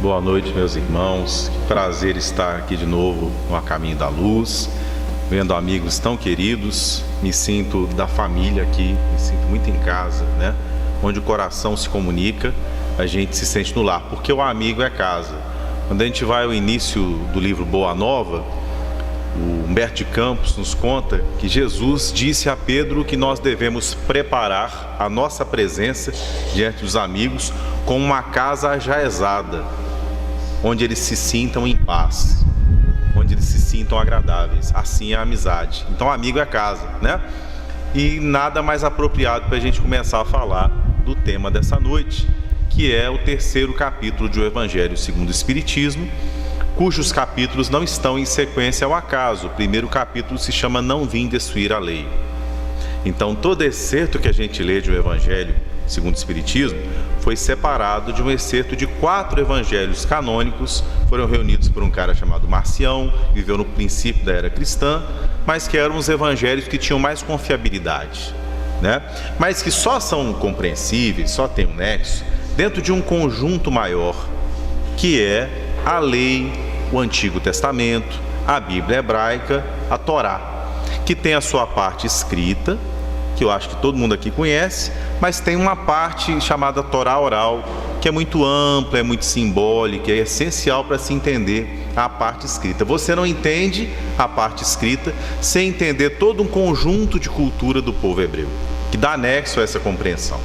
Boa noite, meus irmãos. Que prazer estar aqui de novo no A Caminho da Luz, vendo amigos tão queridos. Me sinto da família aqui, me sinto muito em casa, né? Onde o coração se comunica, a gente se sente no lar, porque o amigo é casa. Quando a gente vai ao início do livro Boa Nova, o Humberto de Campos nos conta que Jesus disse a Pedro que nós devemos preparar a nossa presença diante dos amigos como uma casa ajaezada, onde eles se sintam em paz, onde eles se sintam agradáveis. Assim é a amizade. Então, amigo é casa, né? E nada mais apropriado para a gente começar a falar do tema dessa noite, que é o terceiro capítulo do Evangelho segundo o Espiritismo, cujos capítulos não estão em sequência ao acaso. O primeiro capítulo se chama Não Vim Destruir a Lei. Então, todo excerto que a gente lê de um Evangelho segundo o Espiritismo foi separado de um excerto de 4 evangelhos canônicos, foram reunidos por um cara chamado Marcião, viveu no princípio da era cristã, mas que eram os evangelhos que tinham mais confiabilidade, né? Mas que só são compreensíveis, só tem um nexo, dentro de um conjunto maior, que é a lei, o Antigo Testamento, a Bíblia hebraica, a Torá, que tem a sua parte escrita, que eu acho que todo mundo aqui conhece, mas tem uma parte chamada Torá oral, que é muito ampla, é muito simbólica, é essencial para se entender a parte escrita. Você não entende a parte escrita sem entender todo um conjunto de cultura do povo hebreu, que dá anexo a essa compreensão.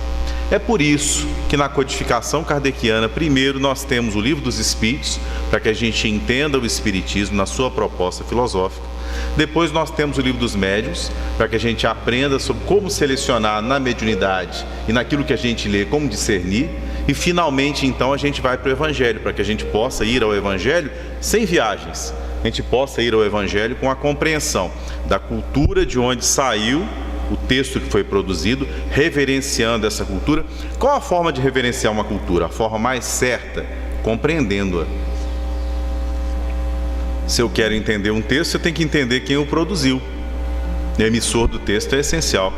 É por isso que na codificação kardeciana, primeiro nós temos o Livro dos Espíritos, para que a gente entenda o Espiritismo na sua proposta filosófica. Depois nós temos o Livro dos Médiuns, para que a gente aprenda sobre como selecionar na mediunidade e naquilo que a gente lê, como discernir. E finalmente então a gente vai para o Evangelho, para que a gente possa ir ao Evangelho sem viagens. A gente possa ir ao Evangelho com a compreensão da cultura de onde saiu o texto que foi produzido, reverenciando essa cultura. Qual a forma de reverenciar uma cultura? A forma mais certa, compreendendo-a. Se eu quero entender um texto, eu tenho que entender quem o produziu. O emissor do texto é essencial.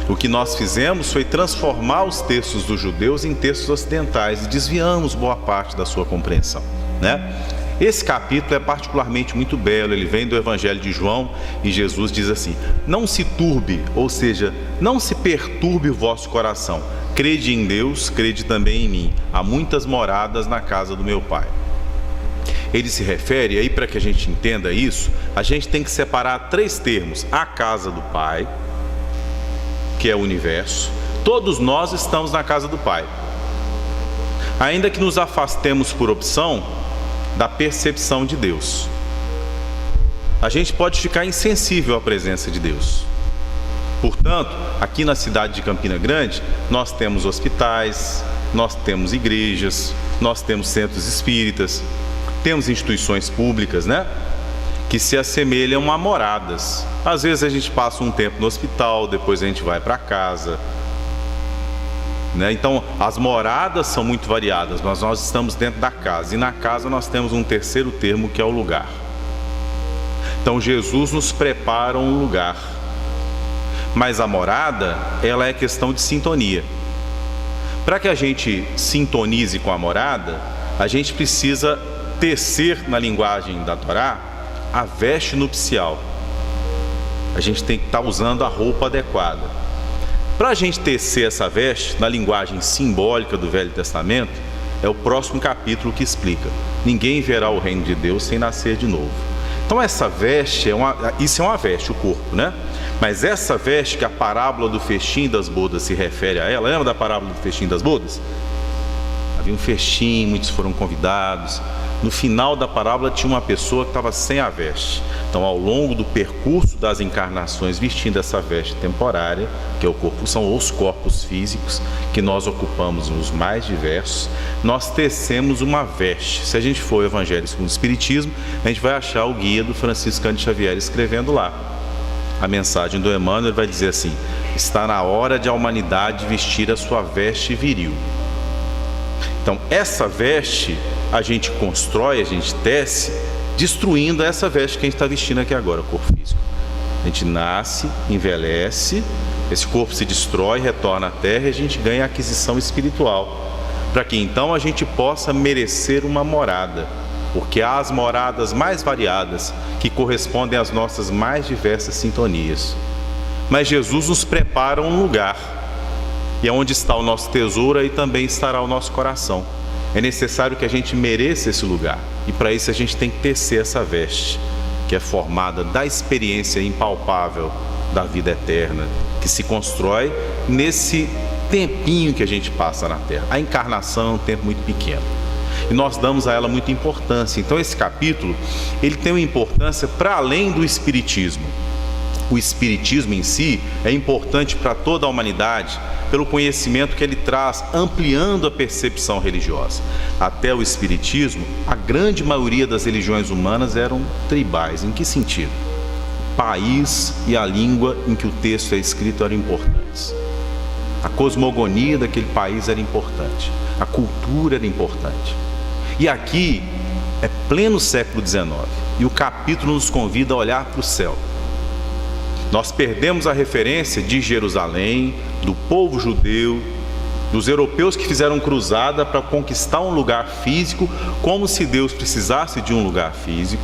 O que nós fizemos foi transformar os textos dos judeus em textos ocidentais e desviamos boa parte da sua compreensão, né? Esse capítulo é particularmente muito belo. Ele vem do Evangelho de João e Jesus diz assim: não se turbe, ou seja, não se perturbe o vosso coração. Crede em Deus, crede também em mim. Há muitas moradas na casa do meu Pai. Ele se refere, aí para que a gente entenda isso, a gente tem que separar 3 termos. A casa do Pai, que é o universo. Todos nós estamos na casa do Pai. Ainda que nos afastemos por opção da percepção de Deus, a gente pode ficar insensível à presença de Deus. Portanto, aqui na cidade de Campina Grande, nós temos hospitais, nós temos igrejas, nós temos centros espíritas, temos instituições públicas, né, que se assemelham a moradas. Às vezes a gente passa um tempo no hospital, depois a gente vai para casa, né? Então as moradas são muito variadas, mas nós estamos dentro da casa, e na casa nós temos um terceiro termo, que é o lugar. Então Jesus nos prepara um lugar, mas a morada, ela é questão de sintonia. Para que a gente sintonize com a morada, a gente precisa tecer, na linguagem da Torá, a veste nupcial. A gente tem que estar usando a roupa adequada. Para a gente tecer essa veste, na linguagem simbólica do Velho Testamento, é o próximo capítulo que explica: ninguém verá o reino de Deus sem nascer de novo. Então essa veste, isso é uma veste, o corpo, né? Mas essa veste, que a parábola do festim das bodas se refere a ela, lembra da parábola do festim das bodas? Havia um festim, muitos foram convidados. No final da parábola tinha uma pessoa que estava sem a veste. Então, ao longo do percurso das encarnações, vestindo essa veste temporária, que é o corpo, são os corpos físicos que nós ocupamos, os mais diversos, nós tecemos uma veste. Se a gente for ao Evangelho segundo o Espiritismo, a gente vai achar o guia do Francisco Cândido Xavier escrevendo lá. A mensagem do Emmanuel vai dizer assim: está na hora de a humanidade vestir a sua veste viril. Então, essa veste a gente constrói, a gente tece, destruindo essa veste que a gente está vestindo aqui agora, o corpo físico. A gente nasce, envelhece, esse corpo se destrói, retorna à terra e a gente ganha a aquisição espiritual. para que então a gente possa merecer uma morada, porque há as moradas mais variadas que correspondem às nossas mais diversas sintonias. Mas Jesus nos prepara um lugar, e é onde está o nosso tesouro, aí também estará o nosso coração. É necessário que a gente mereça esse lugar, e para isso a gente tem que tecer essa veste, que é formada da experiência impalpável da vida eterna, que se constrói nesse tempinho que a gente passa na Terra. A encarnação é um tempo muito pequeno, e nós damos a ela muita importância. Então esse capítulo, ele tem uma importância para além do Espiritismo. O Espiritismo em si é importante para toda a humanidade, pelo conhecimento que ele traz, ampliando a percepção religiosa. Até o Espiritismo, a grande maioria das religiões humanas eram tribais. Em que sentido? O país e a língua em que o texto é escrito eram importantes. A cosmogonia daquele país era importante. A cultura era importante. E aqui é pleno século XIX, e o capítulo nos convida a olhar para o céu. Nós perdemos a referência de Jerusalém, do povo judeu, dos europeus que fizeram cruzada para conquistar um lugar físico, como se Deus precisasse de um lugar físico.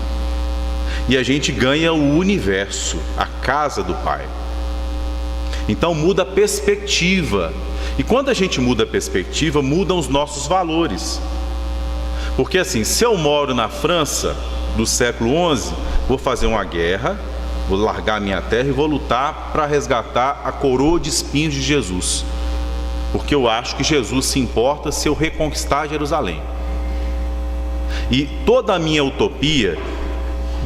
E a gente ganha o universo, a casa do Pai. Então muda a perspectiva. E quando a gente muda a perspectiva, mudam os nossos valores. Porque assim, se eu moro na França do século XI, vou fazer uma guerra, vou largar a minha terra e vou lutar para resgatar a coroa de espinhos de Jesus, porque eu acho que Jesus se importa se eu reconquistar Jerusalém. E toda a minha utopia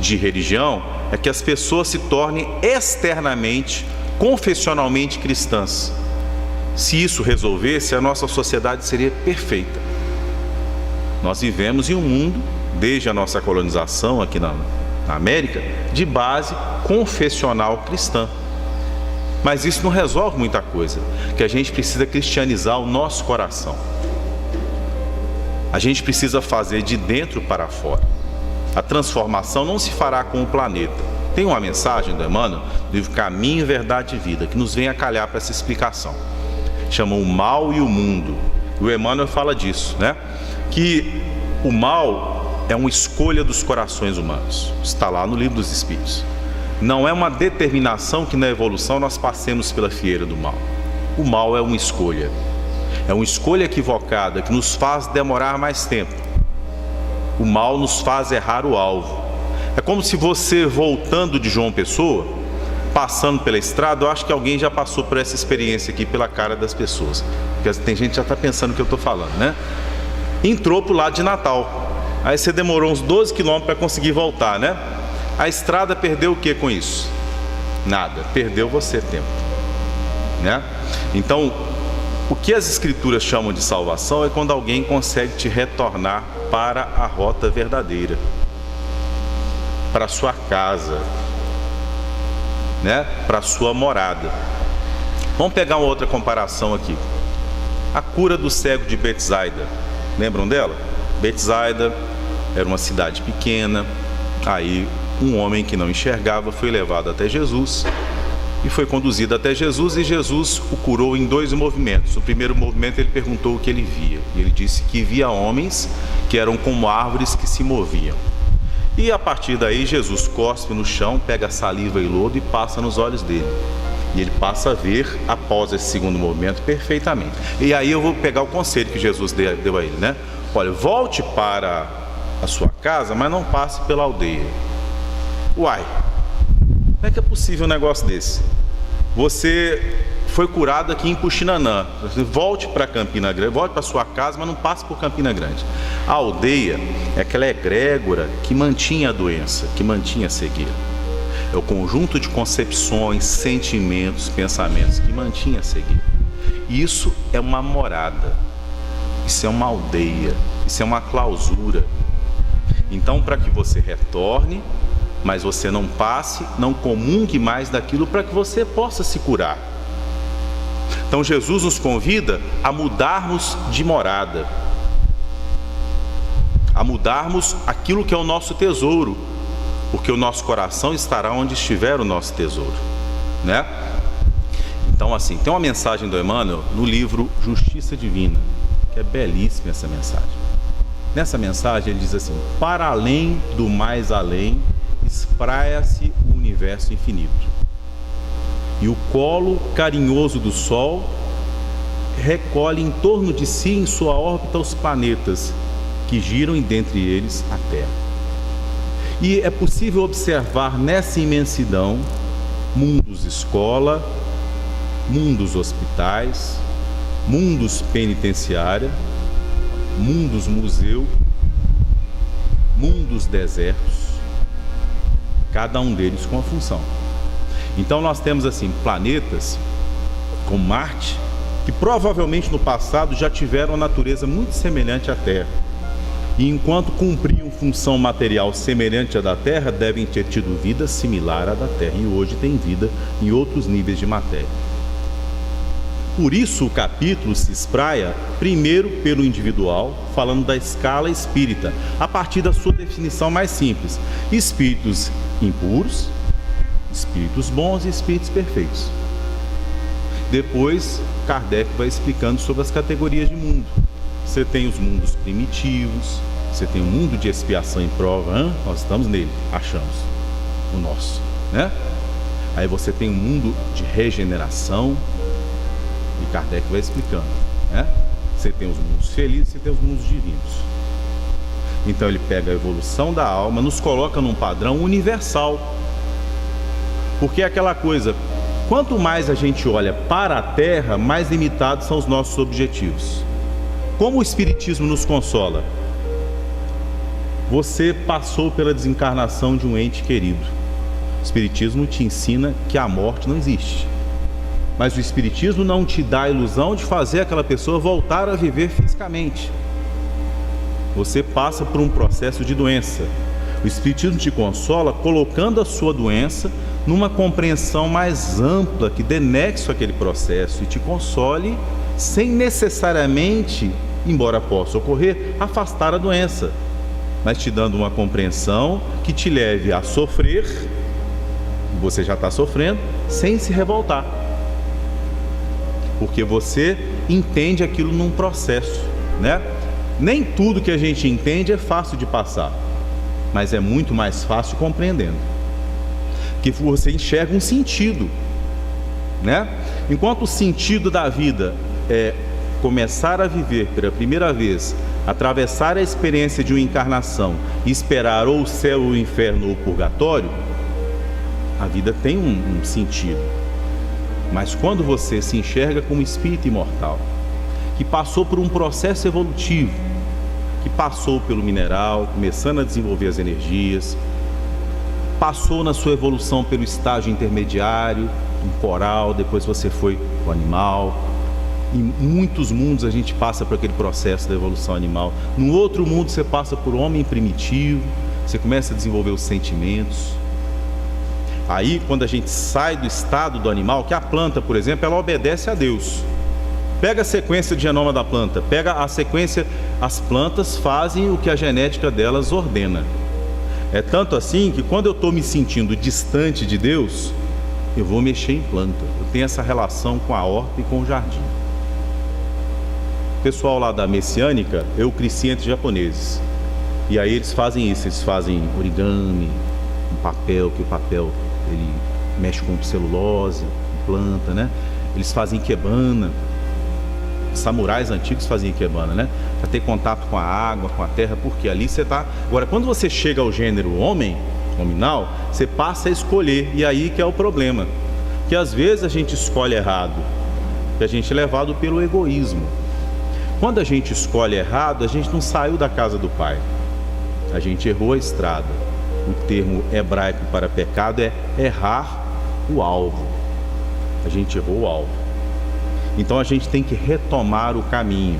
de religião é que as pessoas se tornem externamente, confessionalmente cristãs. Se isso resolvesse, a nossa sociedade seria perfeita. Nós vivemos em um mundo, desde a nossa colonização aqui na América, de base confessional cristã. Mas isso não resolve muita coisa, que a gente precisa cristianizar o nosso coração. A gente precisa fazer de dentro para fora. A transformação não se fará com o planeta. Tem uma mensagem do Emmanuel, do livro Caminho, Verdade e Vida, que nos vem a calhar para essa explicação. Chama O Mal e o Mundo. O Emmanuel fala disso, né? Que o mal é uma escolha dos corações humanos. Está lá no Livro dos Espíritos. Não é uma determinação que na evolução nós passemos pela fieira do mal. O mal é uma escolha. É uma escolha equivocada que nos faz demorar mais tempo. O mal nos faz errar o alvo. É como se você, voltando de João Pessoa, passando pela estrada, eu acho que alguém já passou por essa experiência aqui pela cara das pessoas. Porque tem gente que já está pensando o que eu estou falando, né? Entrou para o lado de Natal. Aí você demorou uns 12 quilômetros para conseguir voltar, né? A estrada perdeu o que com isso? Nada, perdeu você tempo, né? Então, o que as escrituras chamam de salvação é quando alguém consegue te retornar para a rota verdadeira, para a sua casa, né? Para a sua morada. Vamos pegar uma outra comparação aqui. A cura do cego de Betsaida, lembram dela? Betsaida era uma cidade pequena. Aí um homem que não enxergava foi levado até Jesus e foi conduzido até Jesus, e Jesus o curou em 2 movimentos. O primeiro movimento, ele perguntou o que ele via, e ele disse que via homens que eram como árvores que se moviam. E a partir daí Jesus cospe no chão, pega saliva e lodo e passa nos olhos dele, e ele passa a ver após esse segundo movimento perfeitamente. E aí eu vou pegar o conselho que Jesus deu a ele, né? Olha, volte para a sua casa, mas não passe pela aldeia. Uai, como é que é possível um negócio desse? Você foi curado aqui em Puxinanã, volte para Campina Grande, volte para sua casa, mas não passe por Campina Grande. A aldeia é aquela egrégora que mantinha a doença, que mantinha a cegueira. É o conjunto de concepções, sentimentos, pensamentos que mantinha a cegueira. Isso é uma morada, isso é uma aldeia, isso é uma clausura. Então, para que você retorne, mas você não passe, não comungue mais daquilo, para que você possa se curar. Então Jesus nos convida a mudarmos de morada, a mudarmos aquilo que é o nosso tesouro, porque o nosso coração estará onde estiver o nosso tesouro, né? Então assim, tem uma mensagem do Emmanuel no livro Justiça Divina, que é belíssima essa mensagem. Nessa mensagem ele diz assim: para além do mais além, espraia-se o universo infinito. E o colo carinhoso do Sol recolhe em torno de si, em sua órbita, os planetas que giram e dentre eles a Terra. E é possível observar nessa imensidão mundos escola, mundos hospitais, mundos penitenciária, mundos museu, mundos desertos, cada um deles com a função. Então nós temos assim planetas como Marte, que provavelmente no passado já tiveram uma natureza muito semelhante à Terra. E enquanto cumpriam função material semelhante à da Terra, devem ter tido vida similar à da Terra. E hoje tem vida em outros níveis de matéria. Por isso o capítulo se espraia primeiro pelo individual, falando da escala espírita, a partir da sua definição mais simples: espíritos impuros, espíritos bons e espíritos perfeitos. Depois Kardec vai explicando sobre as categorias de mundo. Você tem os mundos primitivos, você tem o mundo de expiação e prova, nós estamos nele, achamos, o nosso, né? Aí você tem o mundo de regeneração, e Kardec vai explicando, né? Você tem os mundos felizes, você tem os mundos divinos. Então ele pega a evolução da alma, nos coloca num padrão universal. Porque é aquela coisa, quanto mais a gente olha para a Terra, mais limitados são os nossos objetivos. Como o Espiritismo nos consola? Você passou pela desencarnação de um ente querido. O Espiritismo te ensina que a morte não existe. Mas o Espiritismo não te dá a ilusão de fazer aquela pessoa voltar a viver fisicamente. Você passa por um processo de doença. O Espiritismo te consola colocando a sua doença numa compreensão mais ampla, que dê nexo àquele processo e te console sem necessariamente, embora possa ocorrer, afastar a doença, mas te dando uma compreensão que te leve a sofrer, você já está sofrendo, sem se revoltar. Porque você entende aquilo num processo, né? Nem tudo que a gente entende é fácil de passar, mas é muito mais fácil compreendendo. Que você enxerga um sentido, né? Enquanto o sentido da vida é começar a viver pela primeira vez, atravessar a experiência de uma encarnação e esperar ou o céu, ou o inferno, ou o purgatório, a vida tem um sentido. Mas quando você se enxerga como espírito imortal, que passou por um processo evolutivo, que passou pelo mineral, começando a desenvolver as energias, passou na sua evolução pelo estágio intermediário, temporal, depois você foi o animal. Em muitos mundos a gente passa por aquele processo da evolução animal. No outro mundo você passa por homem primitivo, você começa a desenvolver os sentimentos. Aí quando a gente sai do estado do animal, que a planta, por exemplo, ela obedece a Deus. Pega a sequência de genoma da planta, pega a sequência, as plantas fazem o que a genética delas ordena. É tanto assim que quando eu estou me sentindo distante de Deus, eu vou mexer em planta. Eu tenho essa relação com a horta e com o jardim. O pessoal lá da Messiânica, eu cresci entre japoneses. E aí eles fazem isso, eles fazem origami, um papel, que o papel ele mexe com celulose, com planta, né? Eles fazem ikebana. Os samurais antigos faziam ikebana, né? Para ter contato com a água, com a terra, porque ali você está... Agora, quando você chega ao gênero homem, nominal, você passa a escolher, e aí que é o problema. Que às vezes a gente escolhe errado, que a gente é levado pelo egoísmo. Quando a gente escolhe errado, a gente não saiu da casa do Pai. A gente errou a estrada. O termo hebraico para pecado é errar o alvo. A gente errou o alvo. Então a gente tem que retomar o caminho.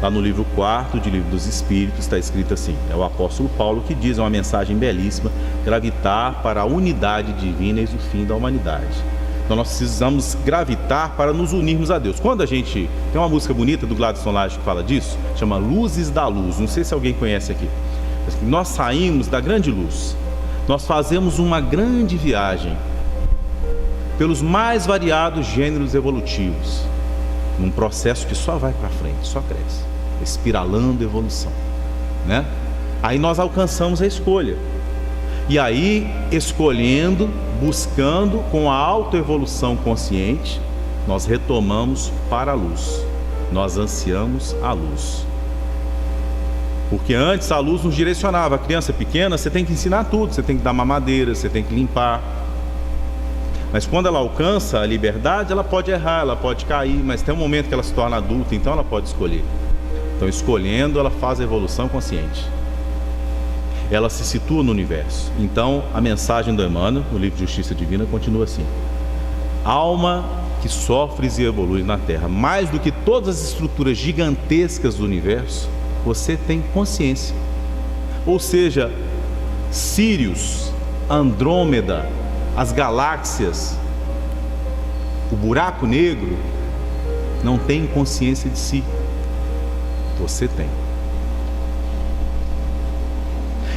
Lá no livro 4 de Livro dos Espíritos está escrito assim, é o apóstolo Paulo que diz, é uma mensagem belíssima: gravitar para a unidade divina e o fim da humanidade. Então nós precisamos gravitar para nos unirmos a Deus. Quando a gente... Tem uma música bonita do Gladson Laje que fala disso, chama Luzes da Luz, não sei se alguém conhece aqui. Nós saímos da grande luz, nós fazemos uma grande viagem pelos mais variados gêneros evolutivos. num processo que só vai para frente, só cresce, espiralando evolução, né? Aí nós alcançamos a escolha. E aí, escolhendo, buscando, com a autoevolução consciente, nós retomamos para a luz. Nós ansiamos a luz. Porque antes a luz nos direcionava. A criança pequena, você tem que ensinar tudo. Você tem que dar mamadeira, você tem que limpar. Mas quando ela alcança a liberdade, ela pode errar, ela pode cair. Mas tem um momento que ela se torna adulta, então ela pode escolher. Então, escolhendo, ela faz a evolução consciente. Ela se situa no universo. Então, a mensagem do Emmanuel, no livro Justiça Divina, continua assim: alma que sofres e evoluis na Terra, mais do que todas as estruturas gigantescas do universo, você tem consciência. Ou seja, Sírius, Andrômeda, as galáxias, o buraco negro, não tem consciência de si. Você tem.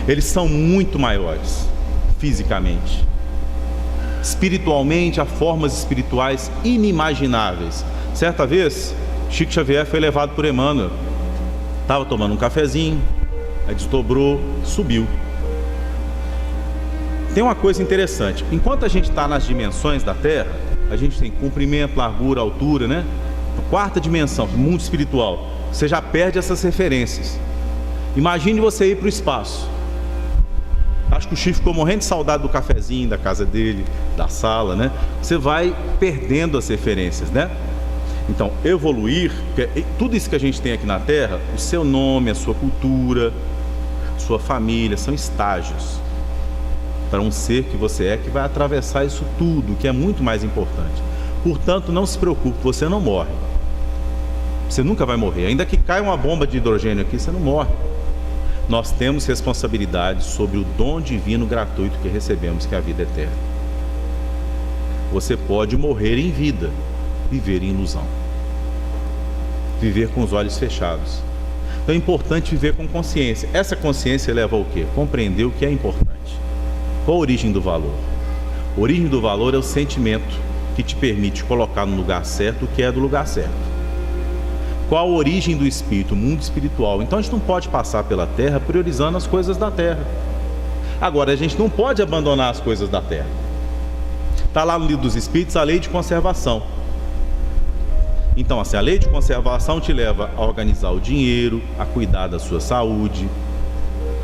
Eles são muito maiores, fisicamente. Espiritualmente, há formas espirituais inimagináveis. Certa vez, Chico Xavier foi levado por Emmanuel. Estava tomando um cafezinho, aí desdobrou, subiu. Tem uma coisa interessante. Enquanto a gente está nas dimensões da Terra, a gente tem comprimento, largura, altura, né? A quarta dimensão, mundo espiritual. Você já perde essas referências. Imagine você ir para o espaço. Acho que o Chico ficou morrendo de saudade do cafezinho, da casa dele, da sala, né? Você vai perdendo as referências, né? Então, evoluir, tudo isso que a gente tem aqui na Terra, o seu nome, a sua cultura, sua família, são estágios para um ser que você é, que vai atravessar isso tudo, que é muito mais importante. Portanto, não se preocupe, você não morre. Você nunca vai morrer. Ainda que caia uma bomba de hidrogênio aqui, você não morre. Nós temos responsabilidade sobre o dom divino gratuito que recebemos, que é a vida eterna. Você pode morrer em vida, viver em ilusão, viver com os olhos fechados. Então é importante viver com consciência. Essa consciência leva ao quê? Compreender o que é importante. Qual a origem do valor? A origem do valor é o sentimento que te permite colocar no lugar certo o que é do lugar certo. Qual a origem do espírito? O mundo espiritual. Então a gente não pode passar pela Terra priorizando as coisas da Terra. Agora, a gente não pode abandonar as coisas da Terra. Está lá no livro dos Espíritos a lei de conservação. Então, assim, a lei de conservação te leva a organizar o dinheiro, a cuidar da sua saúde.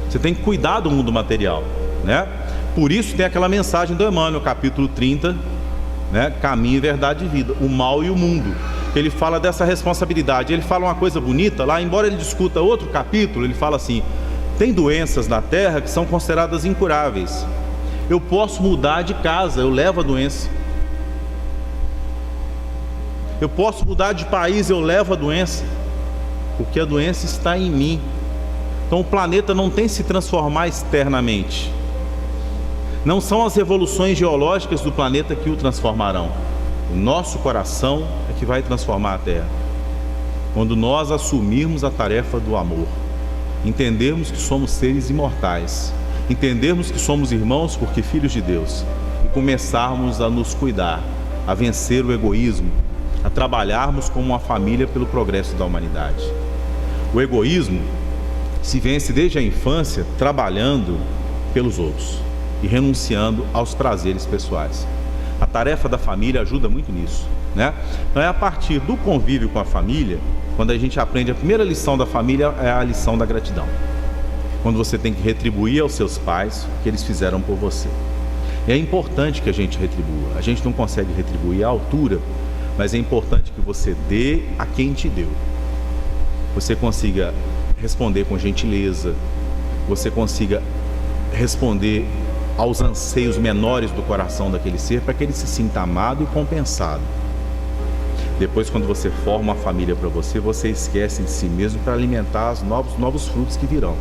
Você tem que cuidar do mundo material, né? Por isso tem aquela mensagem do Emmanuel, capítulo 30, né? Caminho, verdade e vida, o mal e o mundo. Ele fala dessa responsabilidade. Ele fala uma coisa bonita lá, embora ele discuta outro capítulo, ele fala assim: tem doenças na Terra que são consideradas incuráveis. Eu posso mudar de casa, eu levo a doença. Eu posso mudar de país, eu levo a doença, porque a doença está em mim. Então o planeta não tem que se transformar externamente. Não são as revoluções geológicas do planeta que o transformarão. O nosso coração é que vai transformar a Terra. Quando nós assumirmos a tarefa do amor, entendermos que somos seres imortais, entendermos que somos irmãos porque filhos de Deus, e começarmos a nos cuidar, a vencer o egoísmo, a trabalharmos como uma família pelo progresso da humanidade. O egoísmo se vence desde a infância trabalhando pelos outros e renunciando aos prazeres pessoais. A tarefa da família ajuda muito nisso, né? Então é a partir do convívio com a família, quando a gente aprende, a primeira lição da família é a lição da gratidão. Quando você tem que retribuir aos seus pais o que eles fizeram por você. E é importante que a gente retribua. A gente não consegue retribuir à altura, mas é importante que você dê a quem te deu. Você consiga responder com gentileza, você consiga responder aos anseios menores do coração daquele ser, para que ele se sinta amado e compensado. Depois, quando você forma uma família para você, você esquece de si mesmo para alimentar os novos frutos que virão.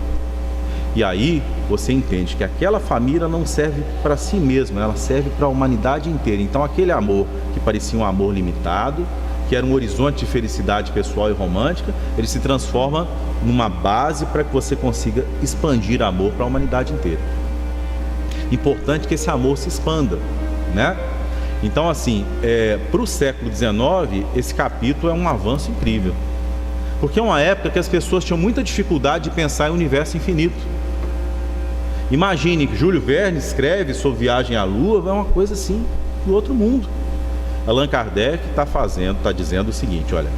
E aí você entende que aquela família não serve para si mesma, ela serve para a humanidade inteira. Então aquele amor que parecia um amor limitado, que era um horizonte de felicidade pessoal e romântica, ele se transforma numa base para que você consiga expandir amor para a humanidade inteira. Importante que esse amor se expanda, né? Então, assim, para o século XIX, esse capítulo é um avanço incrível. Porque é uma época que as pessoas tinham muita dificuldade de pensar em um universo infinito. Imagine que Júlio Verne escreve sobre viagem à Lua, é uma coisa assim, do outro mundo. Allan Kardec está dizendo o seguinte, olha,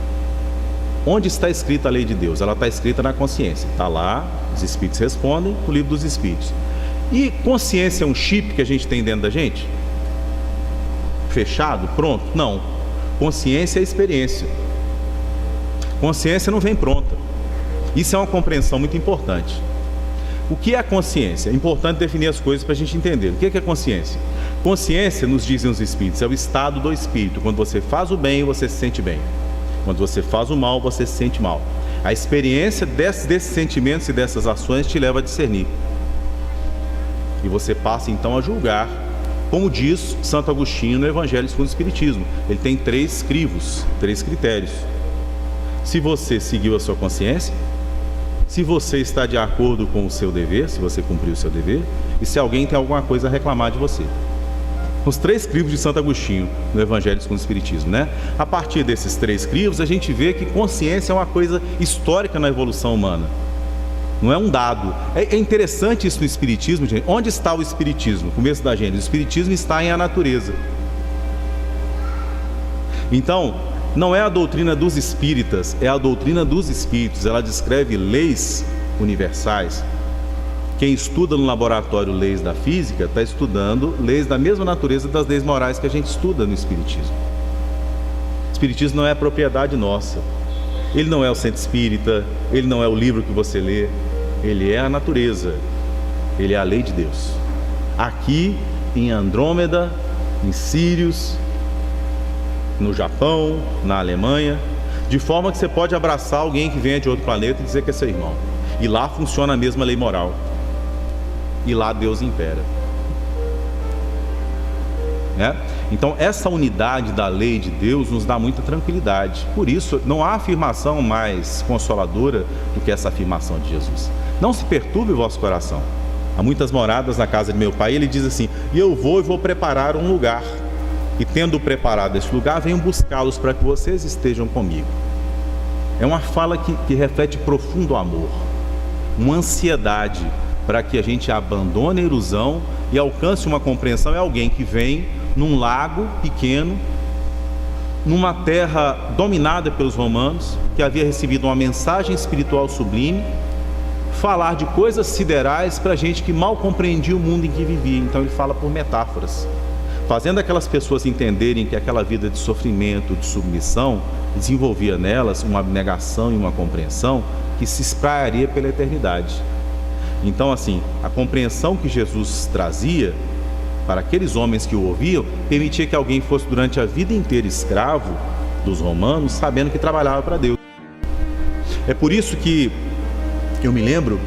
onde está escrita a lei de Deus? Ela está escrita na consciência. Está lá, os Espíritos respondem, no livro dos Espíritos. E consciência é um chip que a gente tem dentro da gente? Fechado? Pronto? Não. Consciência é experiência. Consciência não vem pronta. Isso é uma compreensão muito importante. O que é a consciência? É importante definir as coisas para a gente entender. O que é consciência? Consciência, nos dizem os Espíritos, é o estado do espírito. Quando você faz o bem, você se sente bem. Quando você faz o mal, você se sente mal. A experiência desses sentimentos e dessas ações te leva a discernir. E você passa então a julgar. Como diz Santo Agostinho no Evangelho segundo o Espiritismo. Ele tem 3 crivos, 3 critérios. Se você seguiu a sua consciência, se você está de acordo com o seu dever, se você cumpriu o seu dever, e se alguém tem alguma coisa a reclamar de você. Os 3 crivos de Santo Agostinho no Evangelho segundo o Espiritismo, né? A partir desses 3 crivos, a gente vê que consciência é uma coisa histórica na evolução humana. Não é um dado. É interessante isso no Espiritismo, gente. Onde está o Espiritismo? No começo da Gênesis. O Espiritismo está em a natureza. Então, não é a doutrina dos espíritas, é a doutrina dos espíritos. Ela descreve leis universais. Quem estuda no laboratório leis da física está estudando leis da mesma natureza das leis morais que a gente estuda no Espiritismo. O Espiritismo não é propriedade nossa. Ele não é o centro espírita, ele não é o livro que você lê. Ele é a natureza, ele é a lei de Deus. Aqui em Andrômeda, em Sírios, no Japão, na Alemanha, de forma que você pode abraçar alguém que venha de outro planeta e dizer que é seu irmão. E lá funciona a mesma lei moral. E lá Deus impera. Então essa unidade da lei de Deus nos dá muita tranquilidade. Por isso não há afirmação mais consoladora do que essa afirmação de Jesus. Não se perturbe o vosso coração. Há muitas moradas na casa de meu pai. Ele diz assim, e eu vou preparar um lugar. E tendo preparado esse lugar, venho buscá-los para que vocês estejam comigo. É uma fala que reflete profundo amor, uma ansiedade para que a gente abandone a ilusão e alcance uma compreensão. É alguém que vem num lago pequeno, numa terra dominada pelos romanos, que havia recebido uma mensagem espiritual sublime, falar de coisas siderais para gente que mal compreendia o mundo em que vivia. Então ele fala por metáforas, fazendo aquelas pessoas entenderem que aquela vida de sofrimento, de submissão, desenvolvia nelas uma abnegação e uma compreensão que se espraiaria pela eternidade. Então, assim, a compreensão que Jesus trazia para aqueles homens que o ouviam, permitia que alguém fosse durante a vida inteira escravo dos romanos, sabendo que trabalhava para Deus. É por isso que eu me lembro,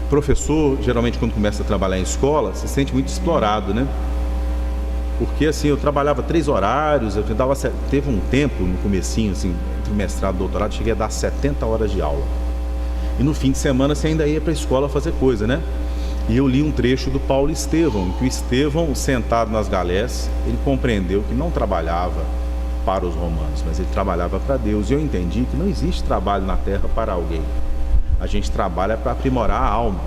professor, geralmente quando começa a trabalhar em escola, se sente muito explorado, né? Porque assim, eu trabalhava 3 horários, teve um tempo no comecinho, assim, entre mestrado e doutorado, cheguei a dar 70 horas de aula. E no fim de semana você ainda ia para a escola fazer coisa, né? E eu li um trecho do Paulo Estevão, em que o Estevão, sentado nas galés, ele compreendeu que não trabalhava para os romanos, mas ele trabalhava para Deus. E eu entendi que não existe trabalho na terra para alguém. A gente trabalha para aprimorar a alma.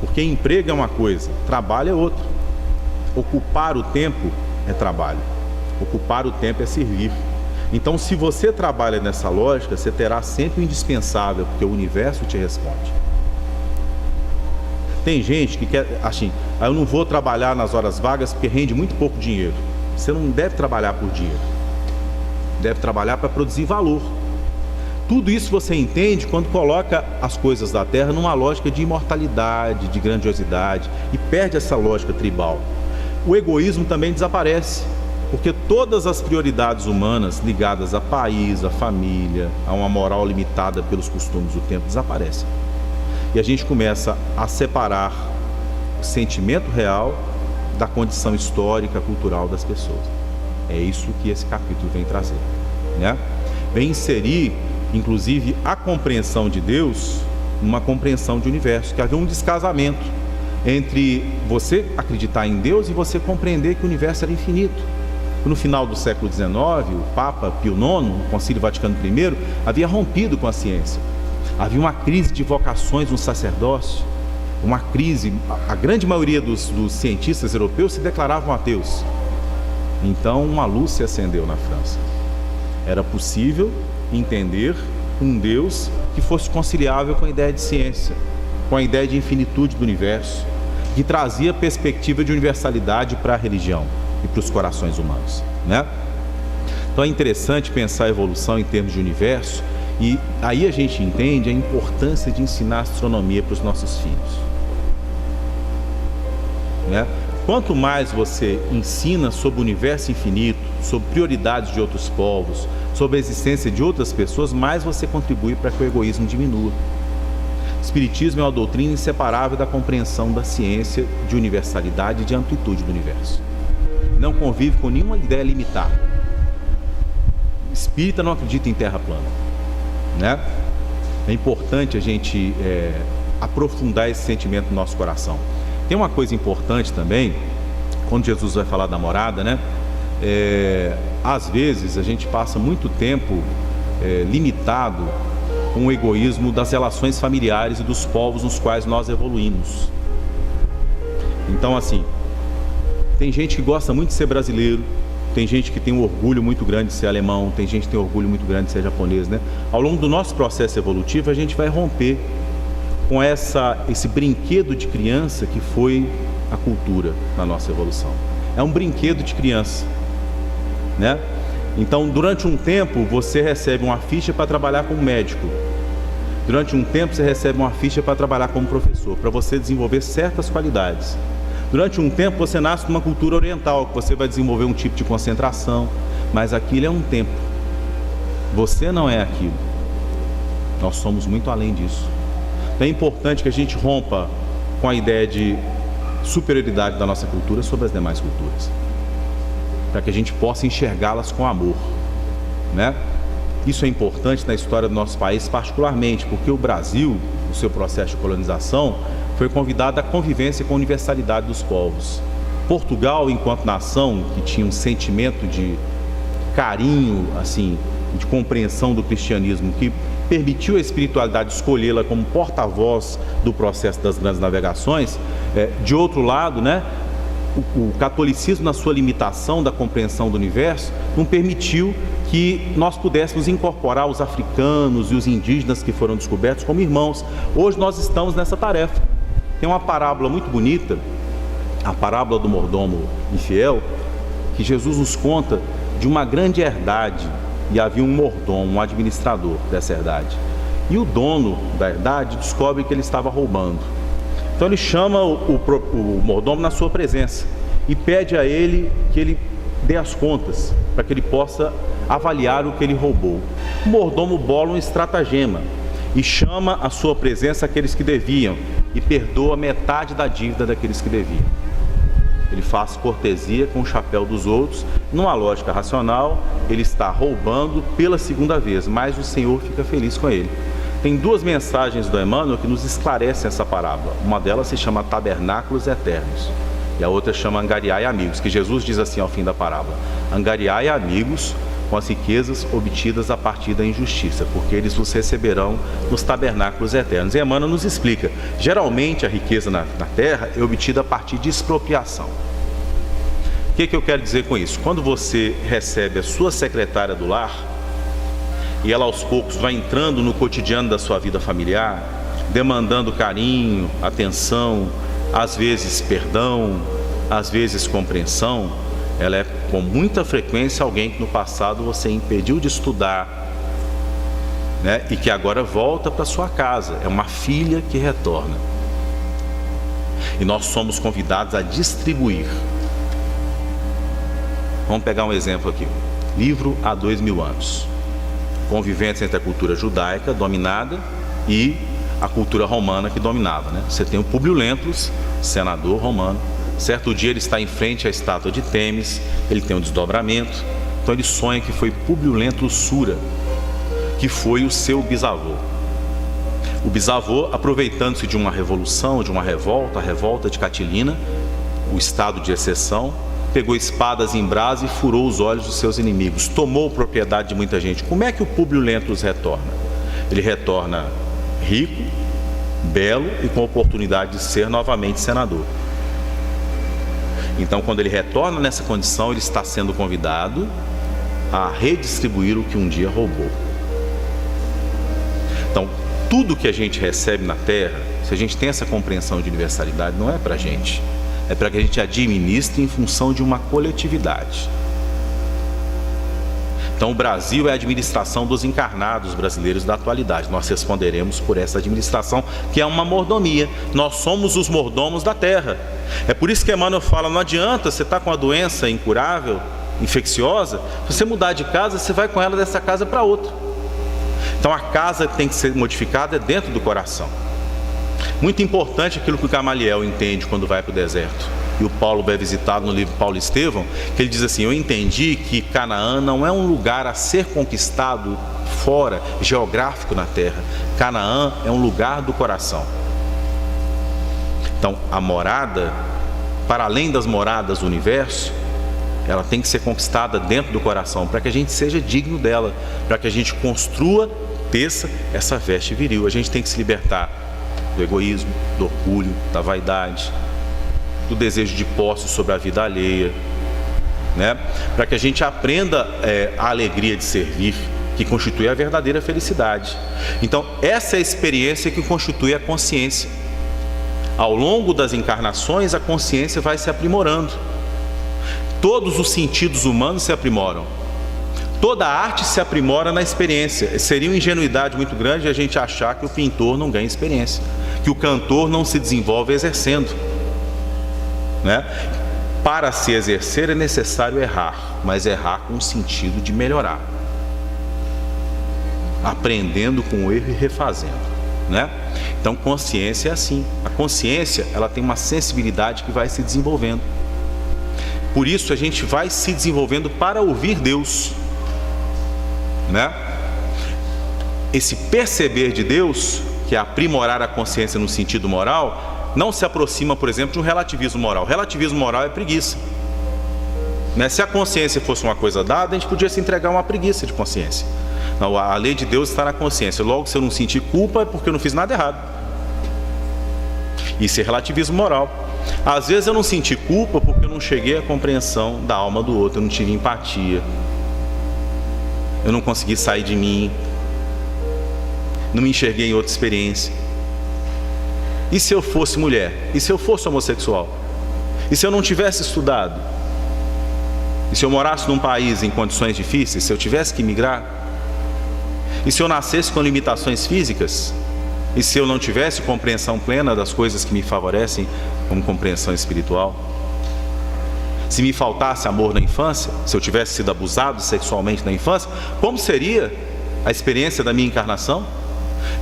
Porque emprego é uma coisa, trabalho é outra. Ocupar o tempo é trabalho. Ocupar o tempo é servir. Então, se você trabalha nessa lógica, você terá sempre o indispensável, porque o universo te responde. Tem gente que quer, assim, eu não vou trabalhar nas horas vagas porque rende muito pouco dinheiro. Você não deve trabalhar por dinheiro. Deve trabalhar para produzir valor. Tudo isso você entende quando coloca as coisas da terra numa lógica de imortalidade, de grandiosidade, e perde essa lógica tribal. O egoísmo também desaparece, porque todas as prioridades humanas ligadas a país, a família, a uma moral limitada pelos costumes do tempo desaparecem. E a gente começa a separar o sentimento real da condição histórica, cultural das pessoas. É isso que esse capítulo vem trazer, né? Vem inserir, inclusive, a compreensão de Deus numa compreensão de universo, que havia um descasamento. entre você acreditar em Deus e você compreender que o universo era infinito. No final do século XIX, o Papa Pio IX, o Concílio Vaticano I, havia rompido com a ciência. Havia uma crise de vocações no sacerdócio, uma crise. A grande maioria dos cientistas europeus se declaravam ateus. Então uma luz se acendeu na França. Era possível entender um Deus que fosse conciliável com a ideia de ciência, com a ideia de infinitude do universo, que trazia perspectiva de universalidade para a religião e para os corações humanos, né? Então é interessante pensar a evolução em termos de universo, e aí a gente entende a importância de ensinar astronomia para os nossos filhos, né? Quanto mais você ensina sobre o universo infinito, sobre prioridades de outros povos, sobre a existência de outras pessoas, mais você contribui para que o egoísmo diminua. O Espiritismo é uma doutrina inseparável da compreensão da ciência, de universalidade e de amplitude do universo. Não convive com nenhuma ideia limitada. O espírita não acredita em terra plana, né? É importante a gente aprofundar esse sentimento no nosso coração. Tem uma coisa importante também, quando Jesus vai falar da morada, né? Às vezes a gente passa muito tempo limitado com o egoísmo das relações familiares e dos povos nos quais nós evoluímos. Então, assim, tem gente que gosta muito de ser brasileiro, tem gente que tem um orgulho muito grande de ser alemão, tem gente que tem um orgulho muito grande de ser japonês, né? Ao longo do nosso processo evolutivo, a gente vai romper com esse brinquedo de criança que foi a cultura na nossa evolução. É um brinquedo de criança, né? Então, durante um tempo, você recebe uma ficha para trabalhar como médico. Durante um tempo, você recebe uma ficha para trabalhar como professor, para você desenvolver certas qualidades. Durante um tempo, você nasce numa cultura oriental, que você vai desenvolver um tipo de concentração, mas aquilo é um tempo. Você não é aquilo. Nós somos muito além disso. Então é importante que a gente rompa com a ideia de superioridade da nossa cultura sobre as demais culturas, para que a gente possa enxergá-las com amor, né? Isso é importante na história do nosso país, particularmente porque o Brasil, no seu processo de colonização, foi convidado à convivência com a universalidade dos povos. Portugal, enquanto nação que tinha um sentimento de carinho, assim, de compreensão do cristianismo, que permitiu a espiritualidade escolhê-la como porta-voz do processo das grandes navegações, de outro lado, né, o catolicismo, na sua limitação da compreensão do universo, não permitiu que nós pudéssemos incorporar os africanos e os indígenas que foram descobertos como irmãos. Hoje nós estamos nessa tarefa. Tem uma parábola muito bonita, a parábola do mordomo infiel, que Jesus nos conta de uma grande herdade, e havia um mordomo, um administrador dessa herdade. E o dono da herdade descobre que ele estava roubando. Então ele chama o mordomo na sua presença e pede a ele que ele dê as contas, para que ele possa avaliar o que ele roubou. O mordomo bola um estratagema e chama à sua presença aqueles que deviam e perdoa metade da dívida daqueles que deviam. Ele faz cortesia com o chapéu dos outros. Numa lógica racional, ele está roubando pela segunda vez, mas o Senhor fica feliz com ele. Tem duas mensagens do Emmanuel que nos esclarecem essa parábola. Uma delas se chama Tabernáculos Eternos e a outra chama Angariai Amigos, que Jesus diz assim ao fim da parábola: angariai amigos com as riquezas obtidas a partir da injustiça, porque eles vos receberão nos tabernáculos eternos. E Emmanuel nos explica, geralmente a riqueza na terra é obtida a partir de expropriação. O que eu quero dizer com isso? Quando você recebe a sua secretária do lar, e ela aos poucos vai entrando no cotidiano da sua vida familiar, demandando carinho, atenção, às vezes perdão, às vezes compreensão, ela é com muita frequência alguém que no passado você impediu de estudar, né? E que agora volta para sua casa. É uma filha que retorna. E nós somos convidados a distribuir. Vamos pegar um exemplo aqui. Livro há 2000 anos. Convivência entre a cultura judaica dominada e a cultura romana que dominava, né? Você tem o Públio Lentulus, senador romano. Certo dia ele está em frente à estátua de Têmis, ele tem um desdobramento, então ele sonha que foi Públio Lentulus Sura, que foi o seu bisavô. O bisavô, aproveitando-se de uma revolução, de uma revolta, a revolta de Catilina, o estado de exceção, pegou espadas em brasa e furou os olhos dos seus inimigos, tomou propriedade de muita gente. Como é que o Públio Lentulus retorna? Ele retorna rico, belo e com oportunidade de ser novamente senador. Então, quando ele retorna nessa condição, ele está sendo convidado a redistribuir o que um dia roubou. Então, tudo que a gente recebe na Terra, se a gente tem essa compreensão de universalidade, não é para a gente. É para que a gente administre em função de uma coletividade. Então, o Brasil é a administração dos encarnados brasileiros da atualidade. Nós responderemos por essa administração, que é uma mordomia. Nós somos os mordomos da terra. É por isso que Emmanuel fala, não adianta você estar com uma doença incurável, infecciosa, se você mudar de casa, você vai com ela dessa casa para outra. Então, a casa que tem que ser modificada é dentro do coração. Muito importante aquilo que o Gamaliel entende quando vai para o deserto. E o Paulo vai visitado no livro Paulo Estevão, que ele diz assim, eu entendi que Canaã não é um lugar a ser conquistado fora, geográfico na terra. Canaã é um lugar do coração. Então, a morada, para além das moradas do universo, ela tem que ser conquistada dentro do coração, para que a gente seja digno dela, para que a gente construa, teça essa veste viril. A gente tem que se libertar do egoísmo, do orgulho, da vaidade, do desejo de posse sobre a vida alheia, né? Para que a gente aprenda a alegria de servir, que constitui a verdadeira felicidade. Então, essa é a experiência que constitui a consciência. Ao longo das encarnações, a consciência vai se aprimorando. Todos os sentidos humanos se aprimoram. Toda a arte se aprimora na experiência. Seria uma ingenuidade muito grande a gente achar que o pintor não ganha experiência, que o cantor não se desenvolve exercendo, né? Para se exercer é necessário errar, mas errar com o sentido de melhorar, aprendendo com o erro e refazendo, né? Então, consciência é assim. A consciência, ela tem uma sensibilidade que vai se desenvolvendo. Por isso, a gente vai se desenvolvendo para ouvir Deus, né? Esse perceber de Deus, que é aprimorar a consciência no sentido moral, não se aproxima, por exemplo, de um relativismo moral. O relativismo moral é preguiça, né? Se a consciência fosse uma coisa dada, a gente podia se entregar a uma preguiça de consciência. Não, a lei de Deus está na consciência. Logo, se eu não sentir culpa, é porque eu não fiz nada errado. Isso é relativismo moral. Às vezes eu não senti culpa porque eu não cheguei à compreensão da alma do outro, eu não tive empatia, eu não consegui sair de mim, não me enxerguei em outra experiência. E se eu fosse mulher? E se eu fosse homossexual? E se eu não tivesse estudado? E se eu morasse num país em condições difíceis? Se eu tivesse que migrar? E se eu nascesse com limitações físicas? E se eu não tivesse compreensão plena das coisas que me favorecem como compreensão espiritual? Se me faltasse amor na infância, se eu tivesse sido abusado sexualmente na infância, como seria a experiência da minha encarnação?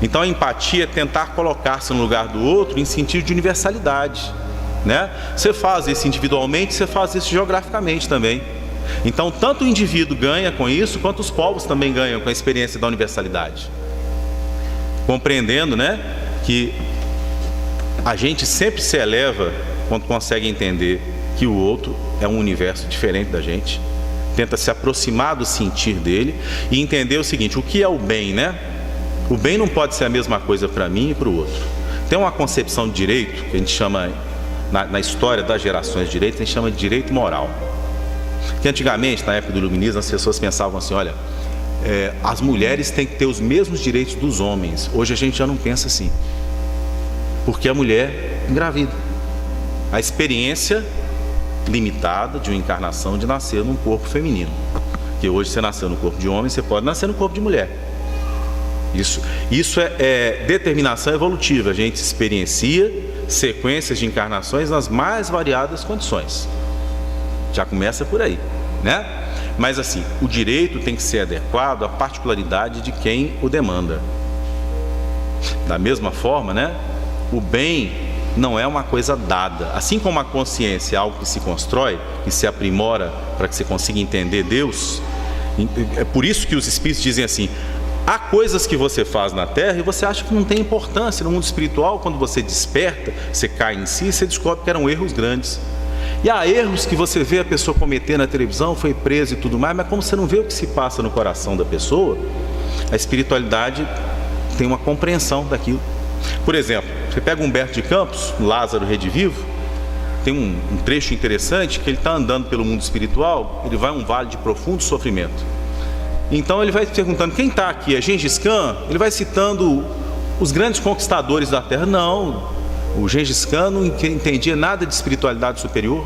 Então, a empatia é tentar colocar-se no lugar do outro em sentido de universalidade, né? Você faz isso individualmente, você faz isso geograficamente também. Então, tanto o indivíduo ganha com isso, quanto os povos também ganham com a experiência da universalidade. Compreendendo, né, que a gente sempre se eleva quando consegue entender que o outro é um universo diferente da gente, tenta se aproximar do sentir dele e entender o seguinte, o que é o bem, né? O bem não pode ser a mesma coisa para mim e para o outro. Tem uma concepção de direito que a gente chama, na história das gerações de direito, a gente chama de direito moral. Que antigamente, na época do iluminismo, as pessoas pensavam assim, olha, as mulheres têm que ter os mesmos direitos dos homens. Hoje a gente já não pensa assim, porque a mulher engravida. A experiência limitada de uma encarnação de nascer num corpo feminino, que hoje você nasceu no corpo de homem, você pode nascer no corpo de mulher. Isso é determinação evolutiva. A gente experiencia sequências de encarnações nas mais variadas condições. Já começa por aí, né? Mas assim, o direito tem que ser adequado à particularidade de quem o demanda. Da mesma forma, né? O bem não é uma coisa dada. Assim como a consciência é algo que se constrói, que se aprimora para que você consiga entender Deus. É por isso que os espíritos dizem assim, há coisas que você faz na terra e você acha que não tem importância. No mundo espiritual, quando você desperta, você cai em si, você descobre que eram erros grandes. E há erros que você vê a pessoa cometer na televisão, foi preso e tudo mais, mas como você não vê o que se passa no coração da pessoa, a espiritualidade tem uma compreensão daquilo. Por exemplo, você pega Humberto de Campos, Lázaro Redivivo, tem um trecho interessante que ele está andando pelo mundo espiritual, ele vai a um vale de profundo sofrimento. Então ele vai perguntando, quem está aqui? É Gengis Khan? Ele vai citando os grandes conquistadores da terra. Não, o Gengis Khan não entendia nada de espiritualidade superior.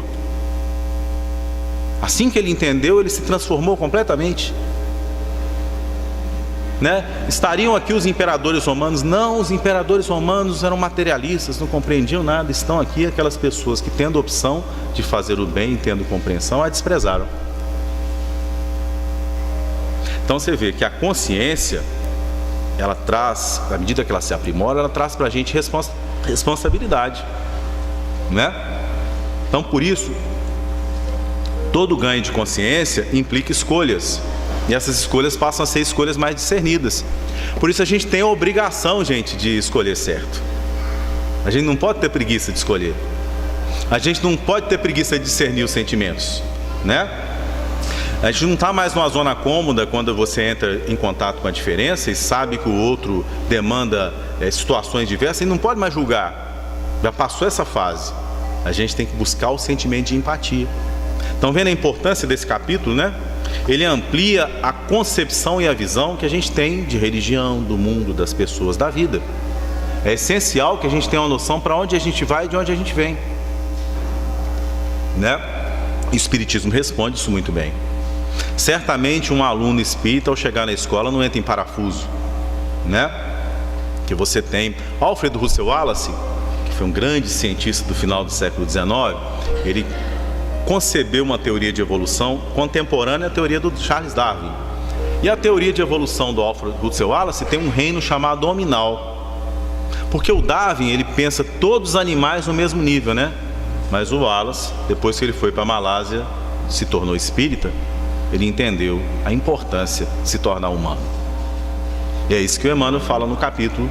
Assim que ele entendeu, ele se transformou completamente. Estariam aqui os imperadores romanos? Não, os imperadores romanos eram materialistas, não compreendiam nada. Estão aqui aquelas pessoas que, tendo opção de fazer o bem e tendo compreensão, a desprezaram. Então você vê que a consciência, ela traz, à medida que ela se aprimora, ela traz para a gente responsabilidade, Então por isso, todo ganho de consciência implica escolhas. E essas escolhas passam a ser escolhas mais discernidas. Por isso a gente tem a obrigação, gente, de escolher certo. A gente não pode ter preguiça de escolher. A gente não pode ter preguiça de discernir os sentimentos, A gente não está mais numa zona cômoda quando você entra em contato com a diferença e sabe que o outro demanda situações diversas e não pode mais julgar. Já passou essa fase. A gente tem que buscar o sentimento de empatia. Estão vendo a importância desse capítulo, Ele amplia a concepção e a visão que a gente tem de religião, do mundo, das pessoas, da vida. É essencial que a gente tenha uma noção para onde a gente vai e de onde a gente vem, O Espiritismo responde isso muito bem. Certamente um aluno espírita, ao chegar na escola, não entra em parafuso, Que você tem Alfred Russel Wallace, que foi um grande cientista do final do século XIX, ele concebeu uma teoria de evolução contemporânea à teoria do Charles Darwin. E a teoria de evolução do Alfred Russel Wallace tem um reino chamado hominal. Porque o Darwin, ele pensa todos os animais no mesmo nível, Mas o Wallace, depois que ele foi para a Malásia, se tornou espírita, ele entendeu a importância de se tornar humano. E é isso que o Emmanuel fala no capítulo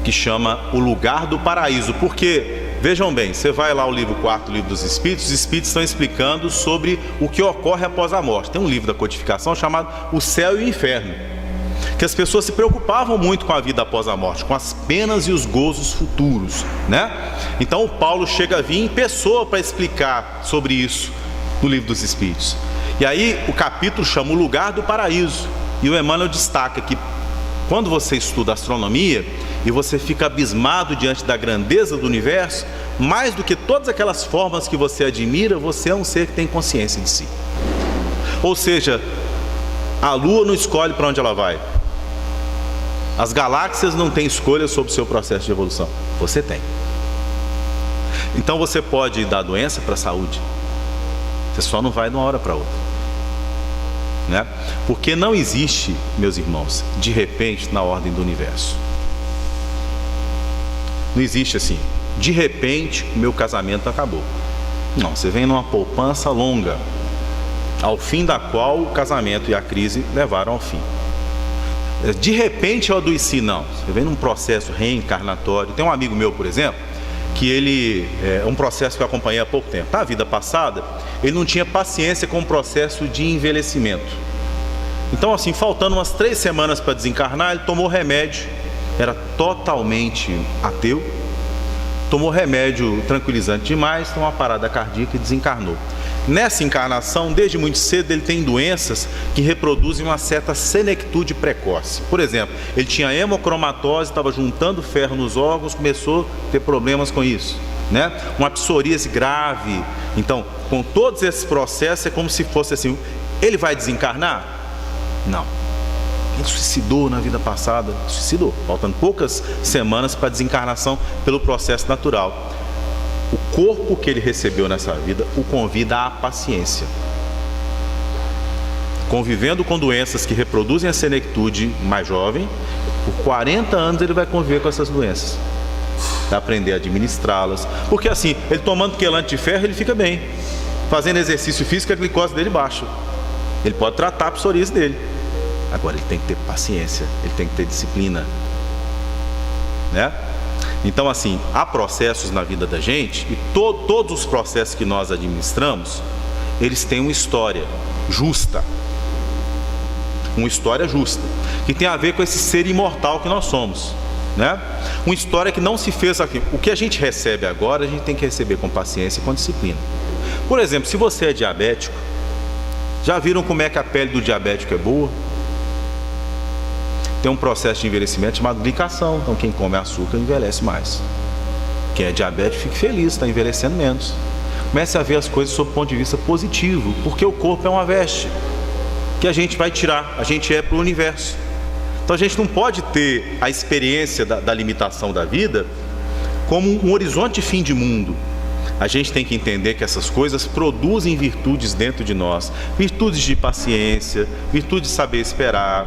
que chama O Lugar do Paraíso. Porque, vejam bem, você vai lá ao livro 4, livro dos Espíritos, os Espíritos estão explicando sobre o que ocorre após a morte. Tem um livro da codificação chamado O Céu e o Inferno, que as pessoas se preocupavam muito com a vida após a morte, com as penas e os gozos futuros, Então o Paulo chega a vir em pessoa para explicar sobre isso no livro dos Espíritos. E aí o capítulo chama O Lugar do Paraíso. E o Emmanuel destaca que quando você estuda astronomia e você fica abismado diante da grandeza do universo, mais do que todas aquelas formas que você admira, você é um ser que tem consciência de si. Ou seja, a Lua não escolhe para onde ela vai. As galáxias não têm escolha sobre o seu processo de evolução. Você tem. Então você pode dar doença para a saúde. Você só não vai de uma hora para outra. Porque não existe, meus irmãos, de repente na ordem do universo. Não existe assim, de repente o meu casamento acabou. Não, você vem numa poupança longa, ao fim da qual o casamento e a crise levaram ao fim. De repente eu adoeci, não. Você vem num processo reencarnatório. Tem um amigo meu, por exemplo, que ele, é um processo que eu acompanhei há pouco tempo. Na vida passada, ele não tinha paciência com o processo de envelhecimento. Então assim, faltando umas 3 semanas para desencarnar, ele tomou remédio, era totalmente ateu, tomou remédio tranquilizante demais, tomou uma parada cardíaca e desencarnou. Nessa encarnação, desde muito cedo, ele tem doenças que reproduzem uma certa senectude precoce. Por exemplo, ele tinha hemocromatose, estava juntando ferro nos órgãos, começou a ter problemas com isso, Uma psoríase grave. Então, com todos esses processos, é como se fosse assim, ele vai desencarnar? Não. Ele suicidou na vida passada, suicidou, faltando poucas semanas para a desencarnação pelo processo natural. O corpo que ele recebeu nessa vida o convida à paciência. Convivendo com doenças que reproduzem a senectude mais jovem, por 40 anos ele vai conviver com essas doenças. Vai aprender a administrá-las. Porque assim, ele tomando quelante de ferro, ele fica bem. Fazendo exercício físico, a glicose dele baixa. Ele pode tratar a psoríase dele. Agora ele tem que ter paciência, ele tem que ter disciplina, né? Então, assim, há processos na vida da gente, e todos os processos que nós administramos, eles têm uma história justa. Uma história justa, que tem a ver com esse ser imortal que nós somos, né? Uma história que não se fez aqui. O que a gente recebe agora, a gente tem que receber com paciência e com disciplina. Por exemplo, se você é diabético, já viram como é que a pele do diabético é boa? Tem um processo de envelhecimento chamado glicação. Então quem come açúcar envelhece mais. Quem é diabético fica feliz, está envelhecendo menos. Comece a ver as coisas sob o ponto de vista positivo, porque o corpo é uma veste que a gente vai tirar, a gente é para o universo. Então a gente não pode ter a experiência da limitação da vida como um horizonte de fim de mundo. A gente tem que entender que essas coisas produzem virtudes dentro de nós, virtudes de paciência, virtude de saber esperar.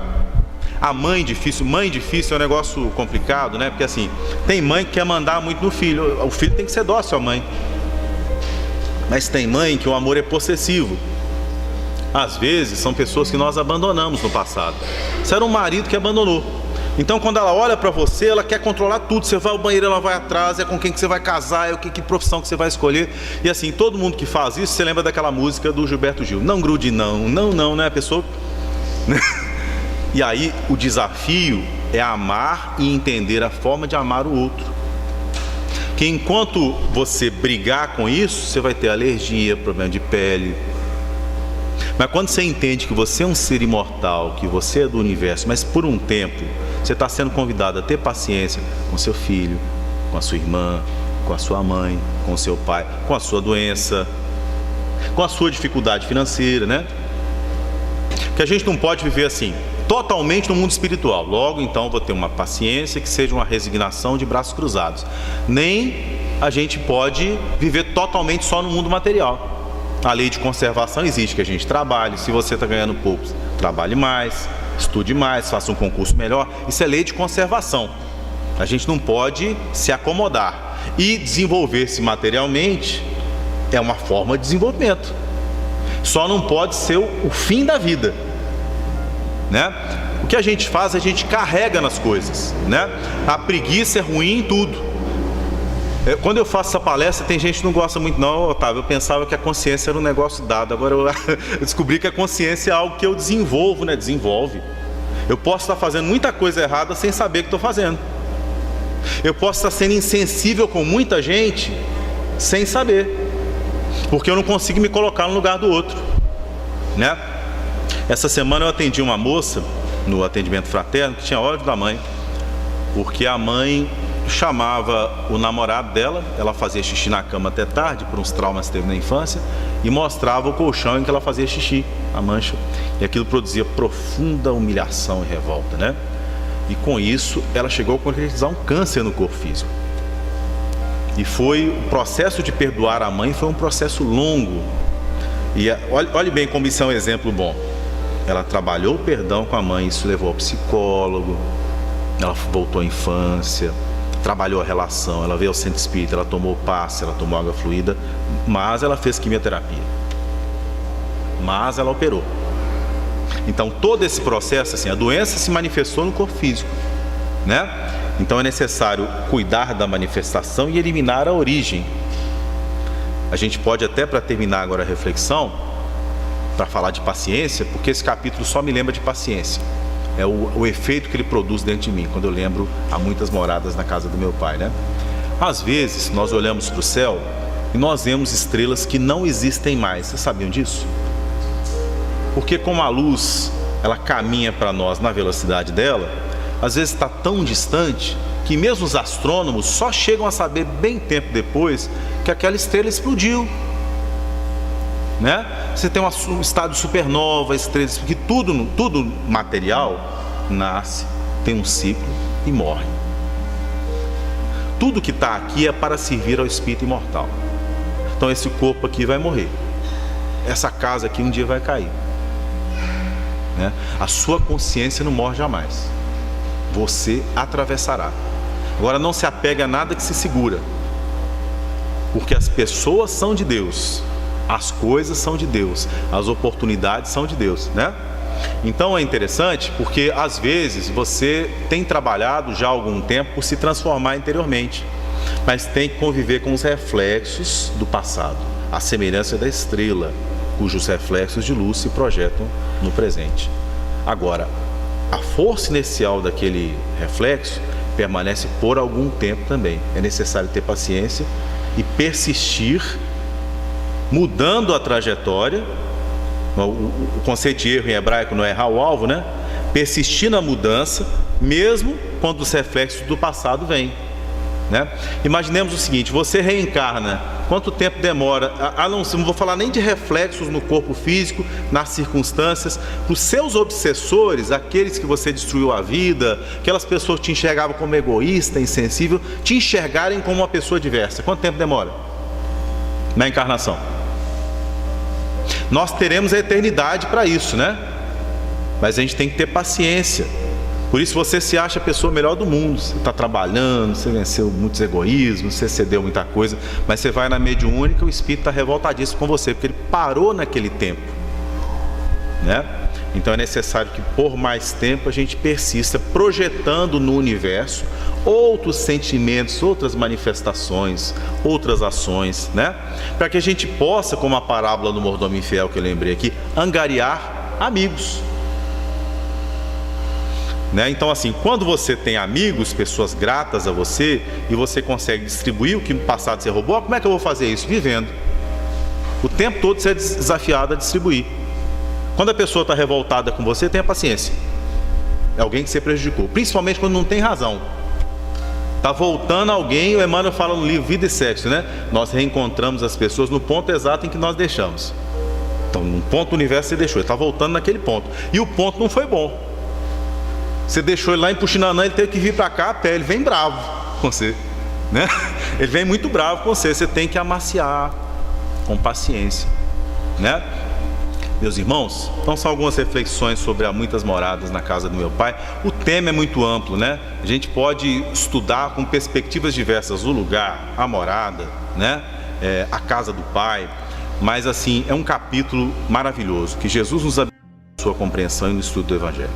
A mãe difícil é um negócio complicado, né? Porque assim, tem mãe que quer mandar muito no filho, o filho tem que ser dócil à mãe. Mas tem mãe que o amor é possessivo. Às vezes são pessoas que nós abandonamos no passado. Isso era um marido que abandonou. Então quando ela olha para você, ela quer controlar tudo. Você vai ao banheiro, ela vai atrás, é com quem que você vai casar, é que profissão que você vai escolher. E assim, todo mundo que faz isso, você lembra daquela música do Gilberto Gil: não grude não, né? A pessoa... E aí o desafio é amar e entender a forma de amar o outro. Que enquanto você brigar com isso, você vai ter alergia, problema de pele. Mas quando você entende que você é um ser imortal, que você é do universo, mas por um tempo você está sendo convidado a ter paciência com seu filho, com a sua irmã, com a sua mãe, com o seu pai, com a sua doença, com a sua dificuldade financeira, né? Que a gente não pode viver assim, totalmente no mundo espiritual. Logo, então, vou ter uma paciência que seja uma resignação de braços cruzados. Nem a gente pode viver totalmente só no mundo material. A lei de conservação exige que a gente trabalhe. Se você está ganhando pouco, trabalhe mais, estude mais, faça um concurso melhor. Isso é lei de conservação. A gente não pode se acomodar. E desenvolver-se materialmente é uma forma de desenvolvimento. Só não pode ser o fim da vida, né? O que a gente faz, a gente carrega nas coisas, né? A preguiça é ruim em tudo. Quando eu faço essa palestra, tem gente que não gosta muito. Não, Otávio, eu pensava que a consciência era um negócio dado. Agora eu descobri que a consciência é algo que eu desenvolvo, né? Desenvolve. Eu posso estar fazendo muita coisa errada sem saber que estou fazendo. Eu posso estar sendo insensível com muita gente sem saber, porque eu não consigo me colocar no lugar do outro, né? Essa semana eu atendi uma moça no atendimento fraterno que tinha ódio da mãe, porque a mãe chamava o namorado dela, ela fazia xixi na cama até tarde, por uns traumas que teve na infância, e mostrava o colchão em que ela fazia xixi, a mancha, e aquilo produzia profunda humilhação e revolta, né? E com isso ela chegou a concretizar um câncer no corpo físico. E foi o processo de perdoar a mãe, foi um processo longo. E olhe bem como isso é um exemplo bom. Ela trabalhou o perdão com a mãe, isso levou ao psicólogo, ela voltou à infância, trabalhou a relação, ela veio ao centro espírita, ela tomou passe, ela tomou água fluida, mas ela fez quimioterapia, mas ela operou. Então todo esse processo, assim, a doença se manifestou no corpo físico, né? Então é necessário cuidar da manifestação e eliminar a origem. A gente pode até, para terminar agora a reflexão, para falar de paciência, porque esse capítulo só me lembra de paciência. É o efeito que ele produz dentro de mim, quando eu lembro há muitas moradas na casa do meu pai, né? Às vezes nós olhamos para o céu e nós vemos estrelas que não existem mais. Vocês sabiam disso? Porque como a luz, ela caminha para nós na velocidade dela, às vezes está tão distante que mesmo os astrônomos só chegam a saber bem tempo depois que aquela estrela explodiu, né? Você tem um estado de supernova, estrelas, porque tudo material nasce, tem um ciclo e morre. Tudo que está aqui é para servir ao espírito imortal. Então esse corpo aqui vai morrer, essa casa aqui um dia vai cair, né? A sua consciência não morre jamais. Você atravessará. Agora não se apega a nada que se segura, porque as pessoas são de Deus, as coisas são de Deus, as oportunidades são de Deus, né? Então é interessante porque às vezes você tem trabalhado já há algum tempo por se transformar interiormente, mas tem que conviver com os reflexos do passado, a semelhança da estrela, cujos reflexos de luz se projetam no presente. Agora, a força inicial daquele reflexo permanece por algum tempo também. É necessário ter paciência e persistir, mudando a trajetória. O conceito de erro em hebraico não é errar o alvo, né? Persistir na mudança, mesmo quando os reflexos do passado vêm, né? Imaginemos o seguinte: você reencarna, quanto tempo demora? Não vou falar nem de reflexos no corpo físico, nas circunstâncias, para os seus obsessores, aqueles que você destruiu a vida, aquelas pessoas que te enxergavam como egoísta, insensível, te enxergarem como uma pessoa diversa. Quanto tempo demora na encarnação? Nós teremos a eternidade para isso, né? Mas a gente tem que ter paciência. Por isso você se acha a pessoa melhor do mundo. Você está trabalhando, você venceu muitos egoísmos, você cedeu muita coisa, mas você vai na mediúnica, o espírito está revoltadíssimo com você, porque ele parou naquele tempo, né? Então é necessário que por mais tempo a gente persista projetando no universo outros sentimentos, outras manifestações, outras ações, né? Para que a gente possa, como a parábola do mordomo infiel que eu lembrei aqui, angariar amigos, né? Então assim, quando você tem amigos, pessoas gratas a você, e você consegue distribuir o que no passado você roubou, como é que eu vou fazer isso? Vivendo. O tempo todo você é desafiado a distribuir. Quando a pessoa está revoltada com você, tenha paciência. É alguém que você prejudicou, principalmente quando não tem razão. Está voltando alguém, o Emmanuel fala no livro Vida e Sexo, né? Nós reencontramos as pessoas no ponto exato em que nós deixamos. Então, no ponto do universo você deixou, ele está voltando naquele ponto. E o ponto não foi bom. Você deixou ele lá em Puxinanã, ele teve que vir para cá a pé, ele vem bravo com você, né? Ele vem muito bravo com você, você tem que amaciar com paciência, né? Meus irmãos, então são algumas reflexões sobre Há Muitas Moradas na Casa do Meu Pai. O tema é muito amplo, né? A gente pode estudar com perspectivas diversas o lugar, a morada, né? A casa do Pai. Mas assim, é um capítulo maravilhoso. Que Jesus nos abençoe na sua compreensão e no estudo do Evangelho.